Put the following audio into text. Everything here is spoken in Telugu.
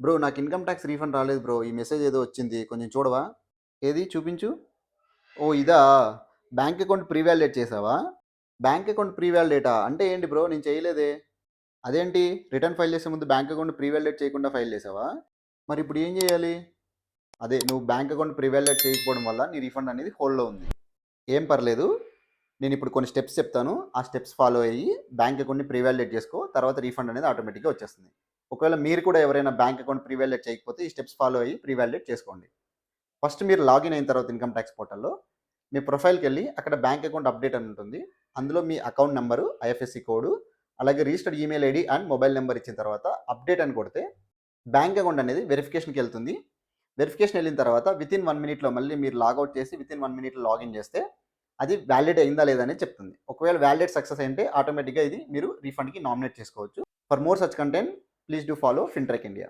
బ్రో నాకు ఇన్‌కమ్ టాక్స్ రీఫండ్ రాలేదు బ్రో. ఈ మెసేజ్ ఏదో వచ్చింది. కొంచెం చూడవా? ఏది చూపించు. ఓహ్! ఇదా? బ్యాంక్ అకౌంట్ ప్రీ వాలిడేట్ చేసావా? బ్యాంక్ అకౌంట్ ప్రీ వాలిడేటా? అంటే ఏంటి బ్రో? నేను చేయలేదే. అదేంటి? రిటర్న్ ఫైల్ చేసే ముందు బ్యాంక్ అకౌంట్ ప్రీ వాలిడేట్ చేయకుండా ఫైల్ చేసావా? మరి ఇప్పుడు ఏం చేయాలి? అదే నువ్వు బ్యాంక్ అకౌంట్ ప్రీ వాలిడేట్ చేయకపోవడం వల్ల నీ రీఫండ్ అనేది హోల్డ్‌లో ఉంది. ఏం పర్లేదు. నేనిప్పుడు కొన్ని స్టెప్స్ చెప్తాను. ఆ స్టెప్స్ ఫాలో అయ్యి బ్యాంక్ అకౌంట్‌ని ప్రీ వాలిడేట్ చేసుకో. తర్వాత రీఫండ్ అనేది ఆటోమేటిక్‌గా వచ్చేస్తుంది. ఒకవేళ మీరు కూడా ఎవరైనా బ్యాంక్ అకౌంట్ ప్రీ వాలిడేట్ చేయకపోతే ఈ స్టెప్స్ ఫాలో అయ్యి ప్రీ వాలిడేట్ చేసుకోండి. ఫస్ట్ మీరు లాగిన్ అయిన తర్వాత ఇన్‌కమ్ టాక్స్ పోర్టల్‌లో మీ ప్రొఫైల్‌కెళ్ళి అక్కడ బ్యాంక్ అకౌంట్ అప్డేట్ అని ఉంటుంది. అందులో మీ అకౌంట్ నంబరు, ఐఎఫ్ఎస్‌సి కోడ్, అలాగే registered email ID and mobile number ఇచ్చిన తర్వాత అప్డేట్ అని కొడితే బ్యాంక్ అకౌంట్ అనేది వెరిఫికేషన్‌కెళ్తుంది. వెరిఫికేషన్ వెళ్ళిన తర్వాత వితిన్ 1 మినిట్‌లో మళ్ళీ మీరు లాగౌట్ చేసి వితిన్ 1 మినిట్‌లో లాగిన్ చేస్తే అది వాలిడేట్ అయిందా లేదా అనేది చెప్తుంది. ఒకవేళ వాలిడేట్ సక్సెస్ అయింటే ఆటోమేటిక్‌గా ఇది మీరు రీఫండ్‌కి నామినేట్ చేసుకోవచ్చు. For more such content please do follow Fintrek India.